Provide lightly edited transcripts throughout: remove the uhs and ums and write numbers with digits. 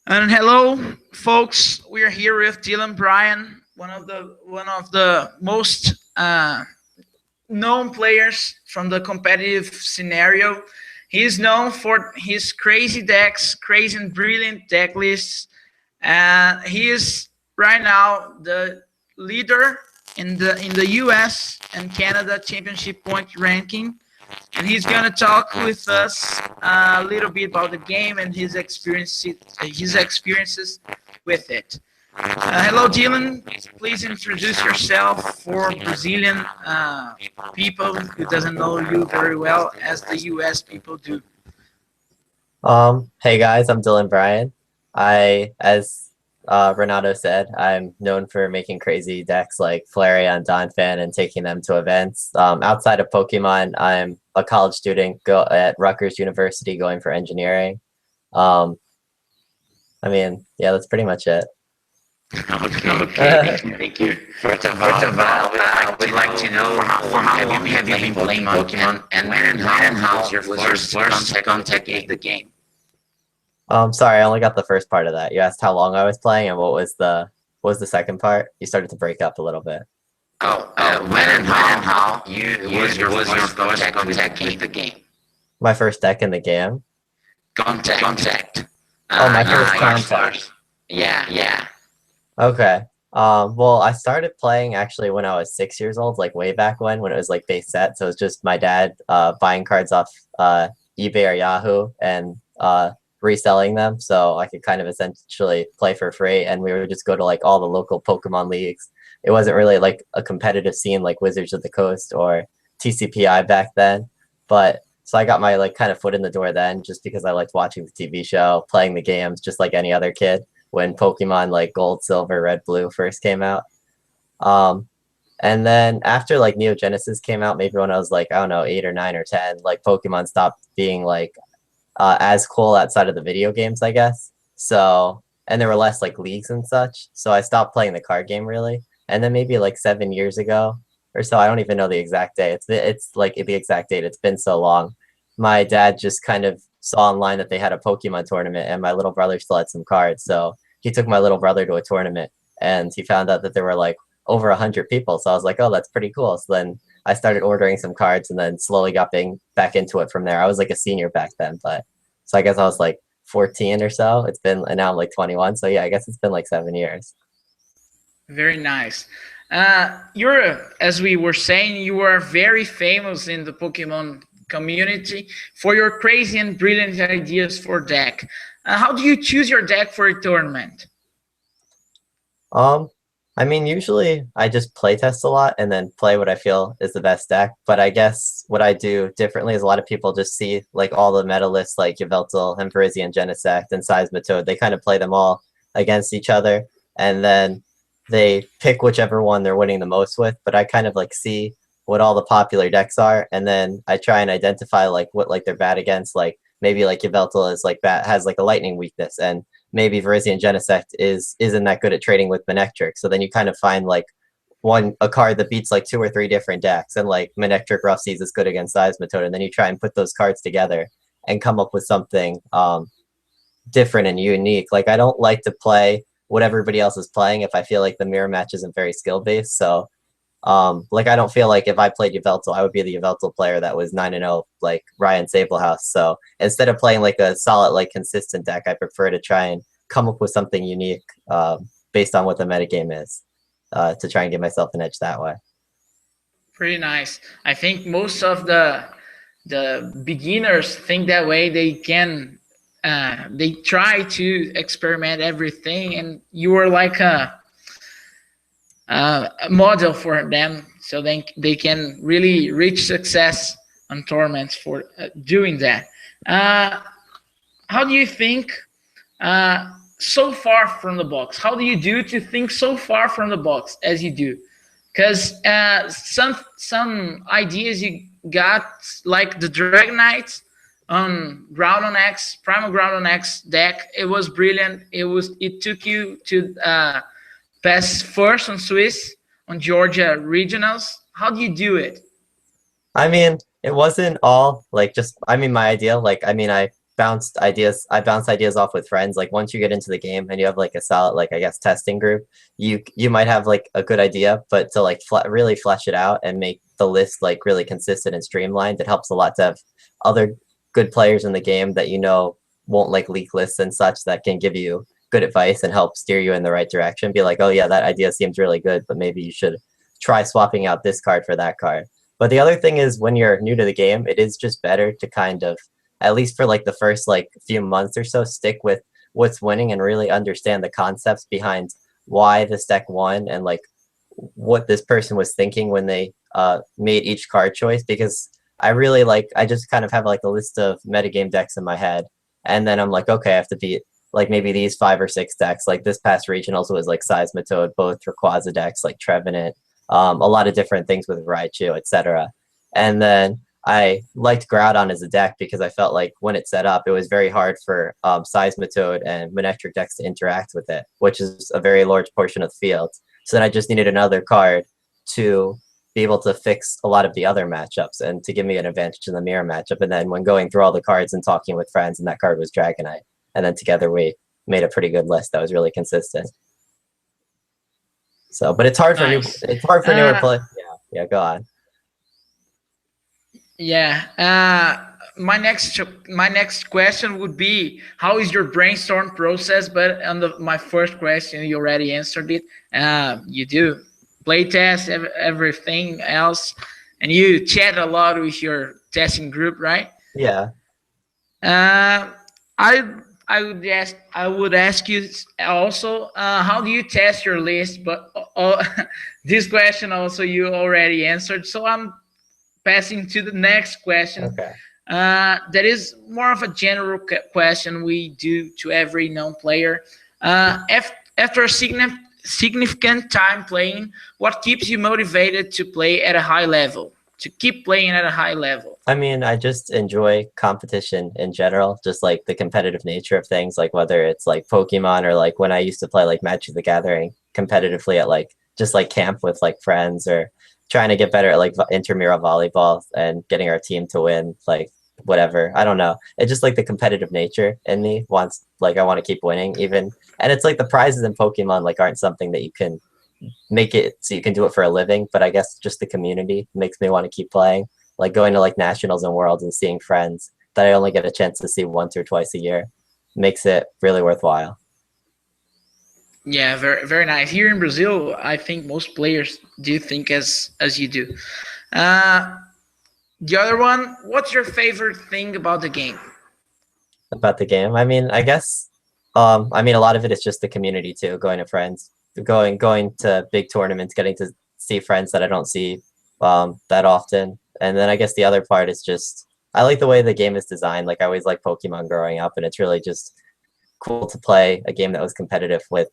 And hello, folks. We are here with Dylan Bryan, one of the most known players from the competitive scenario. He is known for his crazy decks, crazy and brilliant deck lists. And he is right now the leader in the U.S. and Canada championship point ranking, and he's gonna talk with us a little bit about the game and his experiences with it. Hello, Dylan. Please introduce yourself for Brazilian people who doesn't know you very well as the U.S. people do. Hey guys, I'm Dylan Bryan. As Renato said, I'm known for making crazy decks like Flareon, Donphan, and taking them to events. Outside of Pokemon, I'm a college student at Rutgers University going for engineering. Um, yeah, that's pretty much it. Okay, thank you. First of all, I would like to know for how long have you been playing Pokemon, and when and how was your first contact with the game? Sorry, I only got the first part of that. You asked how long I was playing, and what was the second part? You started to break up a little bit. When and how was your first contact with the game? My first deck in the game? Contact. My first contact. Yeah. Okay. Well, I started playing actually when I was 6 years old, like way back when it was like base set. So it was just my dad buying cards off eBay or Yahoo and reselling them, so I could kind of essentially play for free. And we would just go to like all the local Pokemon leagues. It wasn't really like a competitive scene like Wizards of the Coast or TCPI back then, but so I got my like kind of foot in the door then, just because I liked watching the TV show, playing the games, just like any other kid when Pokemon like Gold, Silver, Red, Blue first came out. And then after like Neo Genesis came out, maybe when I was like, I don't know, 8 or 9 or 10, like Pokemon stopped being like as cool outside of the video games, I guess. So, and there were less like leagues and such. So I stopped playing the card game really. And then maybe like 7 years ago or so, I don't even know the exact day. It's like the exact date. It's been so long. My dad just kind of saw online that they had a Pokemon tournament, and my little brother still had some cards. So he took my little brother to a tournament, and he found out that there were like over 100 people. So I was like, oh, that's pretty cool. So then I started ordering some cards and then slowly got back into it from there. I was like a senior back then, but so I guess I was like 14 or so. And now I'm like 21. So yeah, I guess it's been like 7 years. Very nice. As we were saying, you are very famous in the Pokemon community for your crazy and brilliant ideas for deck. How do you choose your deck for a tournament? Usually I just play test a lot and then play what I feel is the best deck. But I guess what I do differently is a lot of people just see like all the meta lists like Yveltal, Emparisian, Genesect, and Seismitoad. They kind of play them all against each other, and then they pick whichever one they're winning the most with. But I kind of like see what all the popular decks are, and then I try and identify like what like they're bad against. Like maybe like Yveltal is like has like a lightning weakness, and maybe Verisian Genesect isn't that good at trading with Manectric. So then you kind of find like a card that beats like 2 or 3 different decks, and like Manectric Rough Seas is good against Seismitoad, and then you try and put those cards together and come up with something different and unique. Like I don't like to play what everybody else is playing if I feel like the mirror match isn't very skill based. So like I don't feel like if I played Yveltal, I would be the Yveltal player that was 9-0 like Ryan Sablehouse. So instead of playing like a solid like consistent deck, I prefer to try and come up with something unique based on what the metagame is to try and give myself an edge that way. Pretty nice. I think most of the beginners think that way. They try to experiment everything, and you are like a model for them, so they can really reach success on tournaments for doing that. How do you think so far from the box? How do you do to think so far from the box as you do? Because some ideas you got, like the Dragonite on Ground on X, Primal Ground on X deck, it was brilliant. It took you to pass first on Swiss, on Georgia regionals. How do you do it? I mean, it wasn't all like just, my ideal. Like, I bounced ideas. I bounce ideas off with friends. Like once you get into the game and you have like a solid, like I guess testing group, you might have like a good idea, but to like really flesh it out and make the list like really consistent and streamlined, it helps a lot to have other good players in the game that you know won't like leak lists and such that can give you good advice and help steer you in the right direction. Be like, oh yeah, that idea seems really good, but maybe you should try swapping out this card for that card. But the other thing is when you're new to the game, it is just better to kind of, at least for like the first like few months or so, stick with what's winning and really understand the concepts behind why this deck won and like what this person was thinking when they made each card choice. Because I just kind of have like a list of metagame decks in my head, and then I'm like, okay, I have to beat like maybe these 5 or 6 decks. Like this past regionals was like Seismitoad, both Rayquaza decks, like Trevenant, a lot of different things with Raichu, etc. And then I liked Groudon as a deck because I felt like when it set up, it was very hard for Seismitoad and Manectric decks to interact with it, which is a very large portion of the field. So then I just needed another card to be able to fix a lot of the other matchups and to give me an advantage in the mirror matchup. And then when going through all the cards and talking with friends, and that card was Dragonite. And then together we made a pretty good list that was really consistent. So, but it's hard for Nice. newer players. Yeah, go on. Yeah. My next question would be, how is your brainstorm process? But on my first question, you already answered it. You do play test everything else, and you chat a lot with your testing group, right? Yeah. I would ask you also, how do you test your list? But this question also you already answered, so I'm passing to the next question. Okay. That is more of a general question we do to every known player. After a significant time playing, what keeps you motivated to play at a high level? To keep playing at a high level? I mean, I just enjoy competition in general, just like the competitive nature of things, like whether it's like Pokemon or like when I used to play like Magic the Gathering competitively at like just like camp with like friends, or trying to get better at like intramural volleyball and getting our team to win, like whatever. I don't know. It's just like the competitive nature in me wants, like I want to keep winning even. And it's like the prizes in Pokemon like aren't something that you can make it so you can do it for a living, but I guess just the community makes me want to keep playing. Like going to like nationals and worlds and seeing friends that I only get a chance to see once or twice a year makes it really worthwhile. Yeah, very very nice. Here in Brazil, I think most players do think as you do. The other one, what's your favorite thing about the game? About the game, I mean, I guess, I mean, a lot of it is just the community too. Going to friends, going to big tournaments, getting to see friends that I don't see that often. And then I guess the other part is just I like the way the game is designed. Like I always liked Pokemon growing up, and it's really just cool to play a game that was competitive with.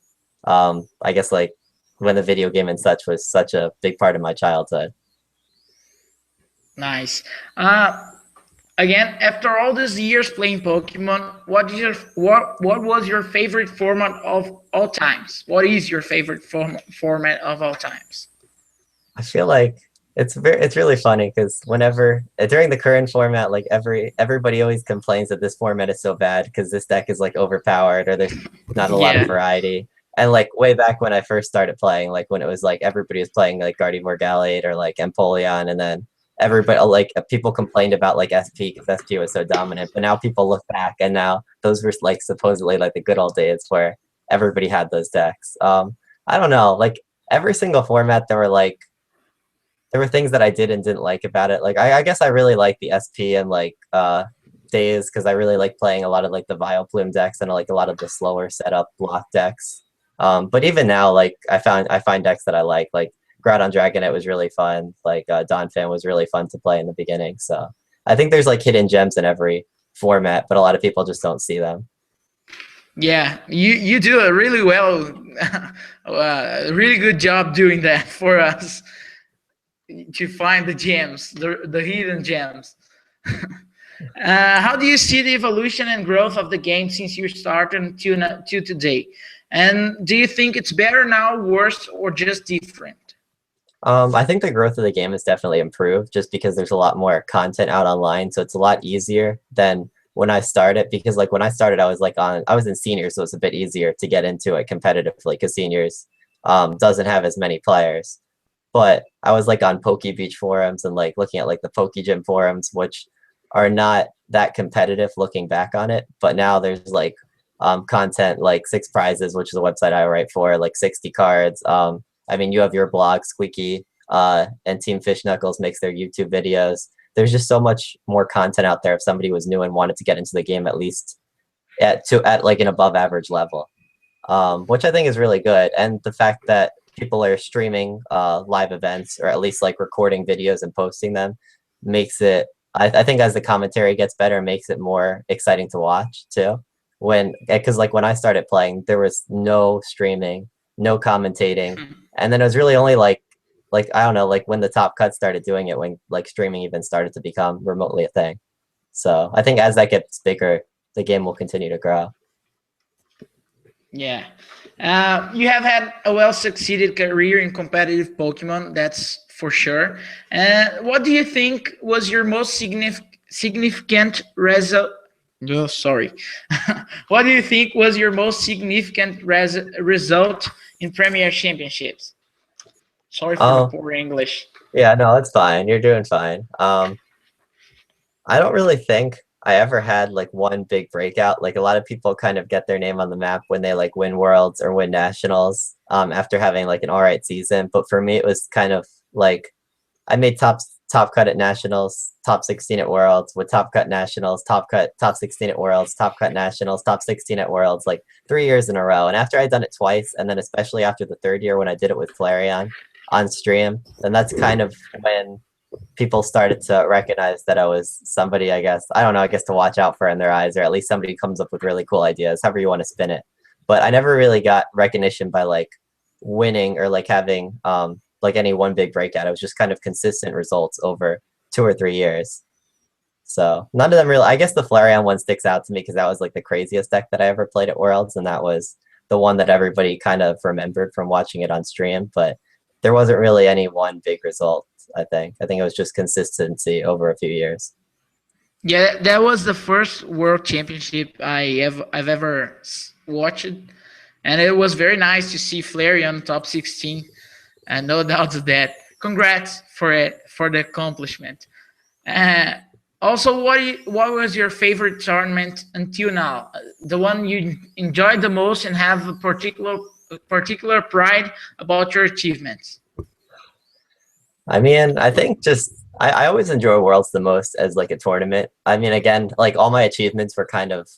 I guess like when the video game and such was such a big part of my childhood. Nice. Again, after all these years playing Pokemon, what was your favorite format of all times? What is your favorite format of all times? I feel like it's really funny because whenever during the current format, like everybody always complains that this format is so bad because this deck is like overpowered or there's not a lot of variety. And like way back when I first started playing, like when it was like everybody was playing like Gardevoir Gallade or like Empoleon, and then everybody like people complained about like SP because SP was so dominant. But now people look back and now those were like supposedly like the good old days where everybody had those decks. I don't know, like every single format there were things that I did and didn't like about it. Like I guess I really like the SP and like days because I really like playing a lot of like the Vileplume decks and like a lot of the slower setup block decks. But even now, like I find decks that I like Groudon Dragonite was really fun. Like Donphan was really fun to play in the beginning. So I think there's like hidden gems in every format, but a lot of people just don't see them. Yeah, you do a really really good job doing that for us to find the gems, the hidden gems. How do you see the evolution and growth of the game since you started to today? And do you think it's better now, worse, or just different? I think the growth of the game has definitely improved just because there's a lot more content out online. So it's a lot easier than when I started, because like when I started, I was in seniors, so it's a bit easier to get into it competitively because seniors doesn't have as many players. But I was like on Poke Beach forums and like looking at like the Poke Gym forums, which are not that competitive looking back on it. But now there's like content like 6 Prizes, which is a website I write for, like 60 cards. I mean, you have your blog, Squeaky, and Team Fish Knuckles makes their YouTube videos. There's just so much more content out there if somebody was new and wanted to get into the game at least at like an above average level, which I think is really good. And the fact that people are streaming live events, or at least like recording videos and posting them, makes it, I think as the commentary gets better, makes it more exciting to watch too. Because like when I started playing, there was no streaming, no commentating, and then it was really only like I don't know, like when the Top Cut started doing it, when like streaming even started to become remotely a thing. So I think as that gets bigger, the game will continue to grow. Yeah. You have had a well-succeeded career in competitive Pokemon, that's for sure. What do you think was your most significant result? No, sorry. What do you think was your most significant result in Premier Championships? Sorry for the poor English. Yeah, no, it's fine. You're doing fine. I don't really think I ever had like one big breakout. Like a lot of people kind of get their name on the map when they like win worlds or win nationals after having like an all right season. But for me, it was kind of like I made top cut at nationals, top 16 at worlds, with top cut nationals, top 16 at worlds, top cut nationals, top 16 at worlds, like 3 years in a row. And after I'd done it twice, and then especially after the 3rd year when I did it with Flareon on stream, then that's kind of when people started to recognize that I was somebody, I guess, I don't know, I guess to watch out for in their eyes, or at least somebody who comes up with really cool ideas, however you want to spin it. But I never really got recognition by like winning or like having like any one big breakout. It was just kind of consistent results over 2 or 3 years. So none of them really, I guess the Flareon one sticks out to me because that was like the craziest deck that I ever played at Worlds, and that was the one that everybody kind of remembered from watching it on stream. But there wasn't really any one big result, I think. I think it was just consistency over a few years. Yeah, that was the first World Championship I've ever watched, and it was very nice to see Flareon top 16, and no doubt of that. Congrats for it, for the accomplishment. Also, what was your favorite tournament until now? The one you enjoyed the most and have a particular pride about your achievements? I mean, I think just I always enjoy Worlds the most as like a tournament. I mean, again, like all my achievements were kind of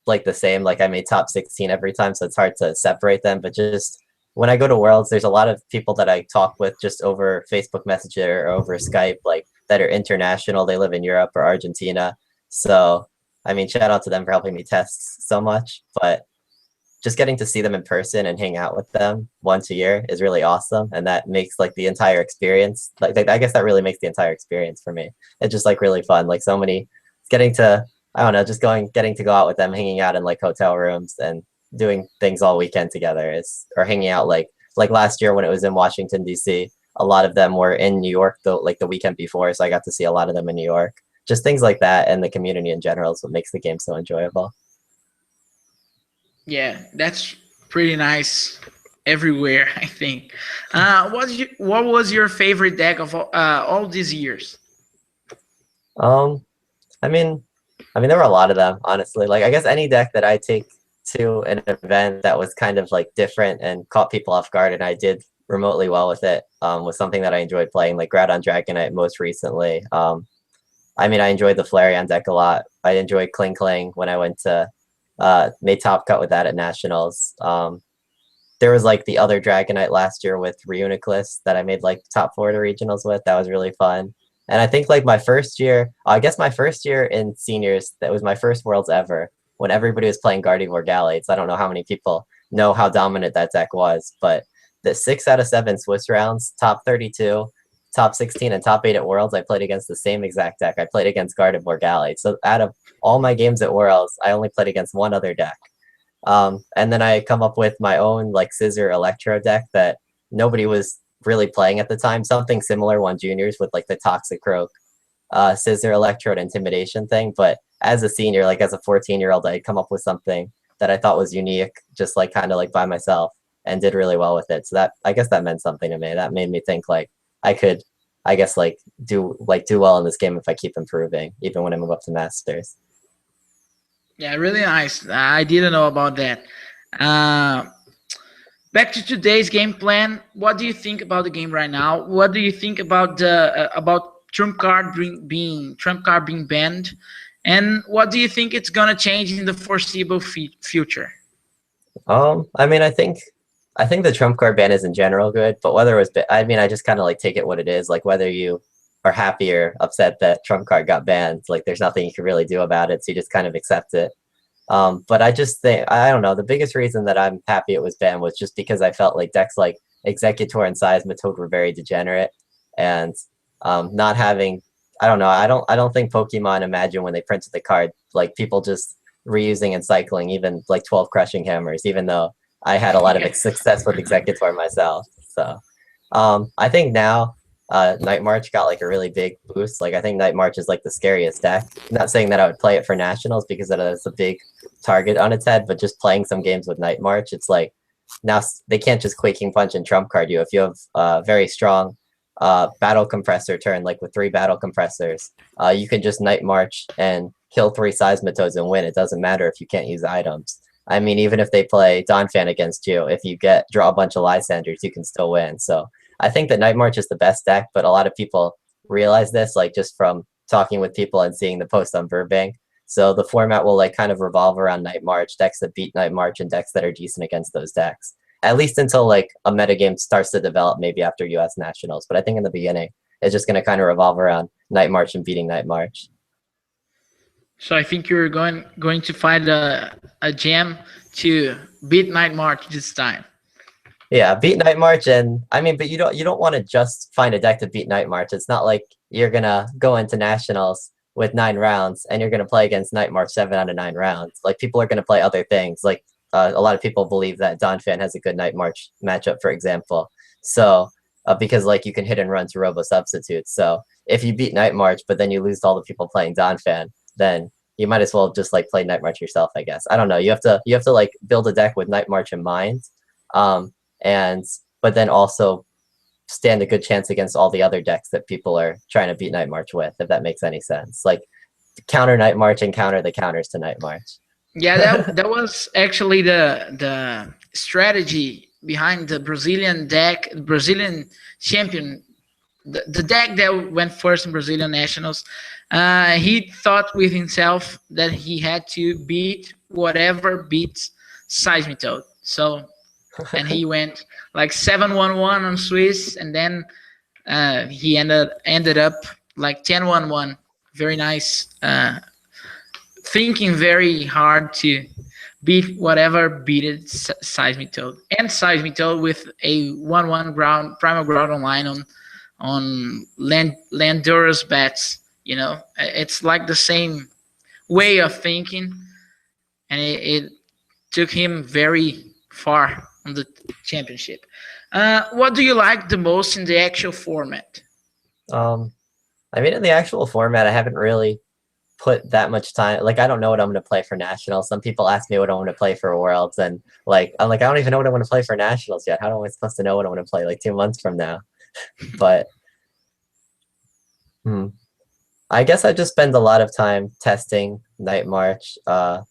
like the same. Like I made top 16 every time, so it's hard to separate them. But just when I go to Worlds, there's a lot of people that I talk with just over Facebook Messenger or over Skype, like that are international. They live in Europe or Argentina. So, I mean, shout out to them for helping me test so much. But just getting to see them in person and hang out with them once a year is really awesome. And that makes like the entire experience, like I guess that really makes the entire experience for me. It's just like really fun. Like so many, getting to, I don't know, just getting to go out with them, hanging out in like hotel rooms and doing things all weekend together or hanging out like last year when it was in Washington, D.C., a lot of them were in New York like the weekend before. So I got to see a lot of them in New York. Just things like that, and the community in general is what makes the game so enjoyable. Yeah, that's pretty nice everywhere, I think. What was your favorite deck of all these years? I mean, there were a lot of them, honestly. Like, I guess any deck that I take to an event that was kind of like different and caught people off guard, and I did remotely well with it, was something that I enjoyed playing, like Groudon Dragonite most recently. I mean, I enjoyed the Flareon deck a lot. I enjoyed Kling Kling when I went to made top cut with that at nationals. There was like the other Dragonite last year with Reuniclus that I made like top 4 to regionals with. That was really fun. And I think like my first year in seniors, that was my first Worlds ever, when everybody was playing Gardevoir Galates. I don't know how many people know how dominant that deck was, but the 6 out of 7 Swiss rounds, top 32, top 16, and top 8 at Worlds, I played against the same exact deck. I played against Gardevoir Galates. So out of all my games at Worlds, I only played against one other deck. And then I come up with my own like Scissor Electro deck that nobody was really playing at the time. Something similar won juniors with like the Toxic Croak, Scissor Electrode Intimidation thing, but as a senior, like as a 14-year-old, I'd come up with something that I thought was unique, just like kind of like by myself, and did really well with it. So that, I guess that meant something to me. That made me think like I could, I guess, like do well in this game if I keep improving, even when I move up to Masters. Yeah, really nice. I didn't know about that. Uh, Back to today's game plan. What do you think about the game right now? What do you think about the trump card being banned, and what do you think it's gonna change in the foreseeable future? I mean, I think the trump card ban is in general good, but whether it was, I mean, I just kind of like take it what it is. Like whether you are happy or upset that trump card got banned, like there's nothing you can really do about it, so you just kind of accept it. But I just think, I don't know, the biggest reason that I'm happy it was banned was just because I felt like decks like Executor and Seismitoad were very degenerate, and not having, I don't know, I don't think Pokemon Imagine when they printed the card, like people just reusing and cycling even like 12 crushing hammers, even though I had a lot of success with Executor myself. So I think now Night March got like a really big boost. Like I think Night March is like the scariest deck. I'm not saying that I would play it for nationals because that's a big target on its head, but just playing some games with Night March, it's like now they can't just Quaking Punch and trump card you. If you have a very strong battle compressor turn, like with 3 battle compressors, you can just Night March and kill 3 Seismitoads and win. It doesn't matter if you can't use items. I mean, even if they play Donphan against you, if you draw a bunch of Lysanders, you can still win. So I think that Night March is the best deck, but a lot of people realize this, like just from talking with people and seeing the post on Burbank. So the format will like kind of revolve around Night March, decks that beat Night March and decks that are decent against those decks. At least until like a metagame starts to develop, maybe after US Nationals. But I think in the beginning, it's just going to kind of revolve around Night March and beating Night March. So I think you're going to find a gem to beat Night March this time. Yeah, beat Night March, and I mean, but you don't want to just find a deck to beat Night March. It's not like you're gonna go into nationals with 9 rounds and you're gonna play against Night March 7 out of 9 rounds. Like people are gonna play other things. Like a lot of people believe that Donphan has a good Night March matchup, for example. So because like you can hit and run to robo substitutes. So if you beat Night March, but then you lose to all the people playing Donphan, then you might as well just like play Night March yourself, I guess. I don't know. You have to like build a deck with Night March in mind. But then also stand a good chance against all the other decks that people are trying to beat Night March with, if that makes any sense. Like counter Night March and counter the counters to Night March. Yeah, that was actually the strategy behind the Brazilian deck, Brazilian champion, the deck that went first in Brazilian Nationals. He thought with himself that he had to beat whatever beats Seismitoad. So, and he went like 7-1-1 on Swiss, and then he ended up like 10-1-1. Very nice. Thinking very hard to beat whatever beated Seismitoad, and Seismitoad with a 1/1 ground primal ground online on Landorus bats. You know, it's like the same way of thinking, and it took him very far on the championship. What do you like the most in the actual format? I mean, in the actual format, I haven't really put that much time. Like, I don't know what I'm going to play for nationals. Some people ask me what I want to play for worlds, and like I'm like, I don't even know what I want to play for nationals yet. How am I supposed to know what I want to play like 2 months from now? But I guess I just spend a lot of time testing Night March,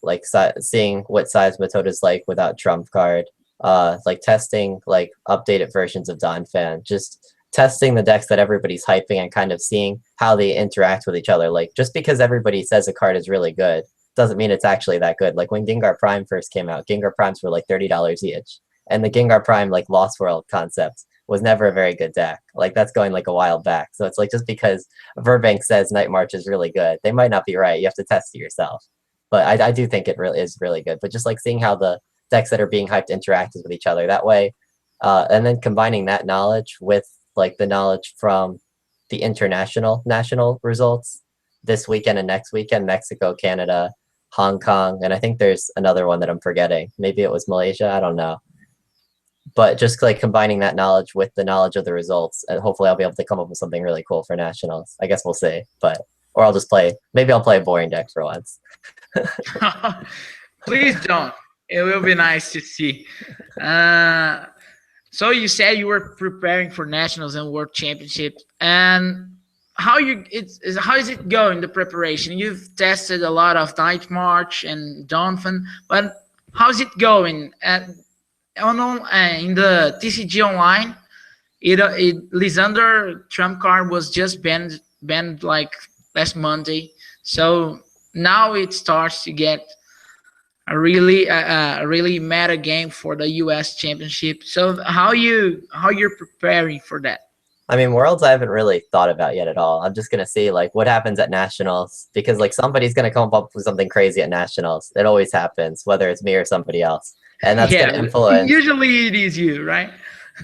like seeing what Seismitoad is like without trump card, like testing like updated versions of Donphan, just testing the decks that everybody's hyping and kind of seeing how they interact with each other. Like just because everybody says a card is really good doesn't mean it's actually that good. Like when Gengar Prime first came out, Gengar Primes were like $30 each, and the Gengar Prime like Lost World concept was never a very good deck. Like that's going like a while back. So it's like just because Burbank says Night March is really good, they might not be right. You have to test it yourself. But I do think it really is really good. But just like seeing how the decks that are being hyped interact with each other that way, and then combining that knowledge with like the knowledge from the national results this weekend and next weekend, Mexico, Canada, Hong Kong, and I think there's another one that I'm forgetting. Maybe it was Malaysia, I don't know. But just like combining that knowledge with the knowledge of the results, and hopefully I'll be able to come up with something really cool for nationals. I guess we'll see. But or I'll just play. Maybe I'll play a boring deck for once. Please don't. It will be nice to see. So you said you were preparing for nationals and world championships, and how is it going, the preparation? You've tested a lot of Night March and Donphan, but how's it going? In the TCG online, Lysander trump card was just banned like last Monday, so now it starts to get a really meta game for the US championship. So how you're preparing for that? I mean, Worlds I haven't really thought about yet at all. I'm just gonna see like what happens at Nationals, because like somebody's gonna come up with something crazy at Nationals. It always happens, whether it's me or somebody else, and that's gonna influence. Usually it is you, right?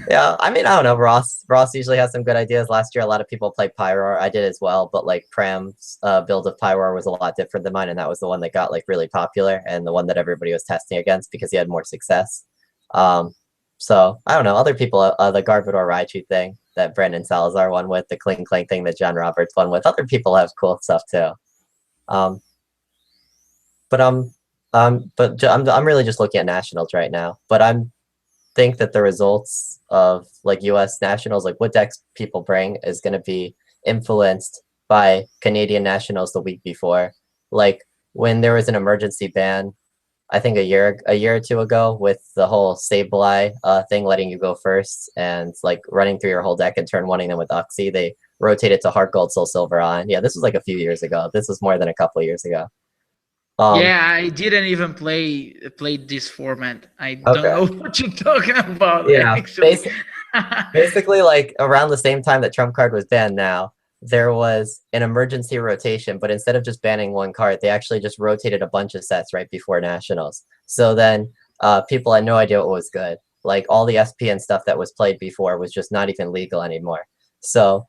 Yeah, I mean, I don't know. Ross usually has some good ideas. Last year, a lot of people played Pyroar. I did as well, but like Pram's build of Pyroar was a lot different than mine, and that was the one that got like really popular and the one that everybody was testing against because he had more success. So I don't know. Other people, the Garbodor Raichu thing that Brendan Salazar won with, the Kling Kling thing that John Roberts won with. Other people have cool stuff too. But I'm really just looking at Nationals right now. But think that the results of like US Nationals, like what decks people bring, is going to be influenced by Canadian Nationals the week before. Like when there was an emergency ban, I think a year or two ago, with the whole Sableye thing, letting you go first and like running through your whole deck and turn one of them with Uxie, they rotated to Heart Gold, Soul Silver on. Yeah, this was like a few years ago. This was more than a couple of years ago. Yeah, I didn't even play this format. I don't know what you're talking about. Yeah, basically, like around the same time that Trump card was banned now, there was an emergency rotation, but instead of just banning one card, they actually just rotated a bunch of sets right before Nationals. So then people had no idea what was good. Like all the SP and stuff that was played before was just not even legal anymore. So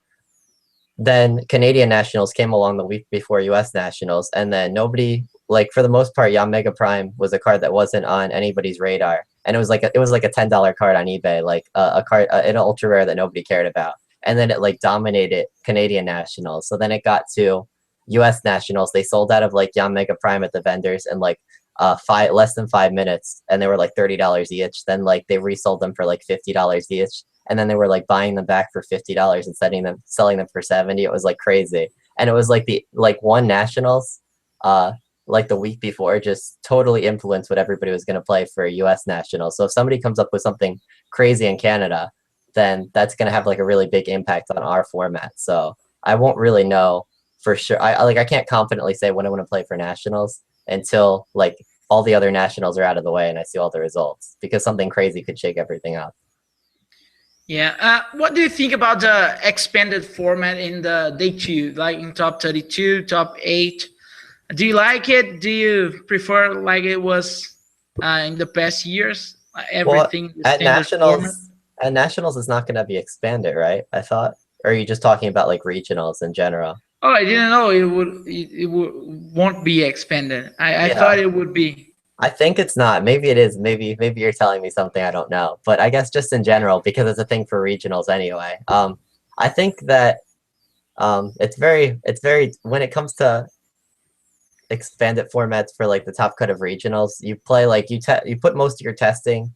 then Canadian Nationals came along the week before US Nationals, and then nobody, like for the most part, Mega Prime was a card that wasn't on anybody's radar, and it was like a $10 card on eBay, like a card, an ultra rare that nobody cared about, and then it like dominated Canadian Nationals. So then it got to US Nationals, they sold out of like Mega Prime at the vendors in like less than 5 minutes, and they were like $30 each. Then like they resold them for like $50 each, and then they were like buying them back for $50 and selling them for $70. It was like crazy, and it was like one Nationals like the week before just totally influenced what everybody was going to play for US Nationals. So if somebody comes up with something crazy in Canada, then that's going to have like a really big impact on our format. So I won't really know for sure. I can't confidently say when I want to play for Nationals until like all the other Nationals are out of the way and I see all the results, because something crazy could shake everything up. Yeah. What do you think about the expanded format in the day 2, like in top 32, top 8? Do you like it? Do you prefer like it was in the past years? Everything at Nationals is not going to be expanded, right? I thought. Or are you just talking about like regionals in general? Oh, I didn't know it won't be expanded. I thought it would be. I think it's not. Maybe it is. Maybe you're telling me something I don't know. But I guess just in general, because it's a thing for regionals anyway. I think that it's very when it comes to expanded formats for like the top cut of regionals, you play like you put most of your testing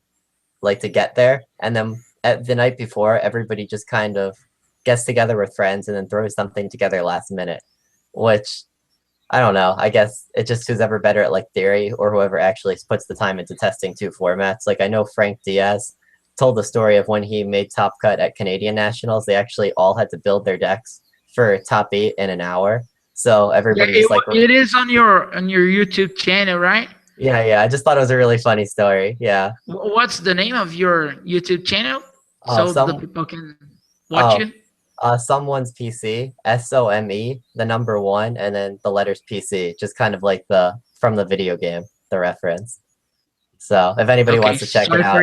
like to get there, and then at the night before, everybody just kind of gets together with friends and then throws something together last minute, which I don't know. I guess it just who's ever better at like theory, or whoever actually puts the time into testing 2 formats. Like I know Frank Diaz told the story of when he made top cut at Canadian Nationals, they actually all had to build their decks for top 8 in an hour. So everybody it is on your YouTube channel, right? Yeah. I just thought it was a really funny story. Yeah. What's the name of your YouTube channel so the people can watch you? Someone's PC, SOME, the number 1, and then the letters PC, just kind of like from the video game, the reference. So if anybody wants to check it out,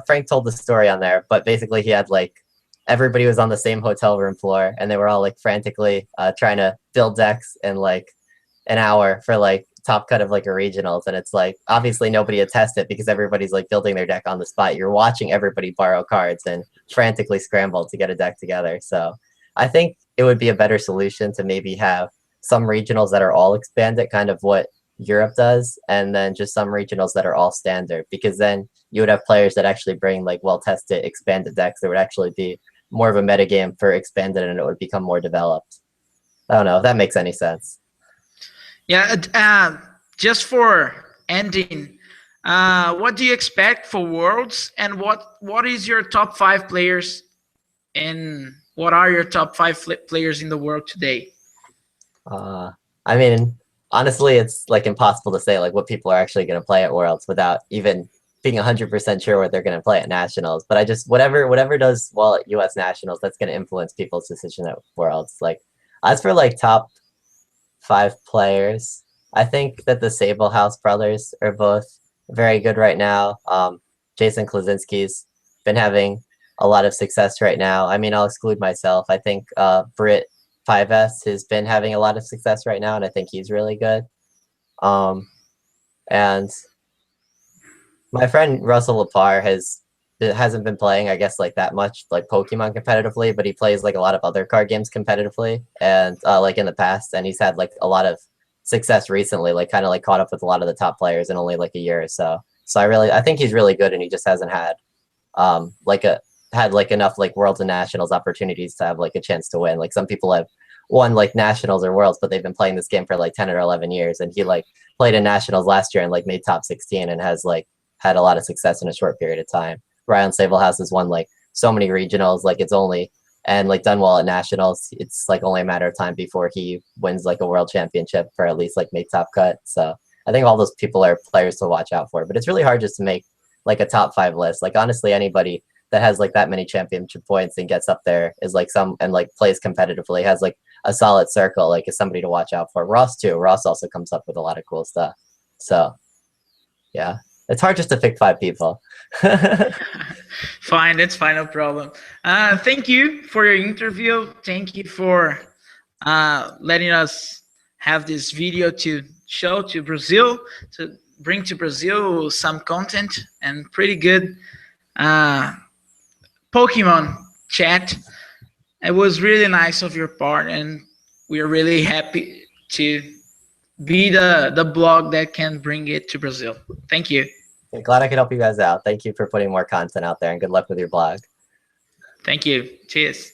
Frank told the story on there, but basically he had like everybody was on the same hotel room floor, and they were all like frantically trying to build decks in like an hour for like top cut of like a regionals, and it's like obviously nobody had tested because everybody's like building their deck on the spot. You're watching everybody borrow cards and frantically scramble to get a deck together. So I think it would be a better solution to maybe have some regionals that are all expanded, kind of what Europe does, and then just some regionals that are all standard, because then you would have players that actually bring like well-tested expanded decks. There would actually be more of a metagame for expanded, and it would become more developed. I don't know if that makes any sense. Yeah, just for ending, what do you expect for Worlds, and what is your top 5 players, and what are your top 5 players in the world today? I mean, honestly, it's like impossible to say like what people are actually going to play at Worlds without even being 100% sure what they're going to play at Nationals. But I just whatever does well at US Nationals, that's going to influence people's decision at Worlds. Like as for like top 5 players, I think that the Sable House brothers are both very good right now. Jason Klaczynski's been having a lot of success right now. I mean, I'll exclude myself. I think Brit 5S has been having a lot of success right now, and I think he's really good. And my friend Russell Lepar hasn't been playing, I guess, like that much like Pokemon competitively, but he plays like a lot of other card games competitively, and like in the past, and he's had like a lot of success recently, like kind of like caught up with a lot of the top players in only like a year or so. So I think he's really good, and he just hasn't had like enough like Worlds and Nationals opportunities to have like a chance to win. Like some people have won like Nationals or Worlds, but they've been playing this game for like 10 or 11 years, and he like played in Nationals last year and like made top 16 and has like had a lot of success in a short period of time. Ryan Sablehouse has won like so many regionals, like it's only and like done well at Nationals. It's like only a matter of time before he wins like a world championship or at least like make top cut. So I think all those people are players to watch out for, but it's really hard just to make like a top 5 list. Like honestly, anybody that has like that many championship points and gets up there is like and like plays competitively, has like a solid circle, like is somebody to watch out for. Ross too. Ross also comes up with a lot of cool stuff. So yeah, it's hard just to pick 5 people. Fine, that's fine, no problem. Thank you for your interview. Thank you for letting us have this video to show to Brazil, to bring to Brazil some content and pretty good Pokemon chat. It was really nice of your part, and we are really happy to be the blog that can bring it to Brazil. Thank you. Glad I could help you guys out. Thank you for putting more content out there, and good luck with your blog. Thank you. Cheers.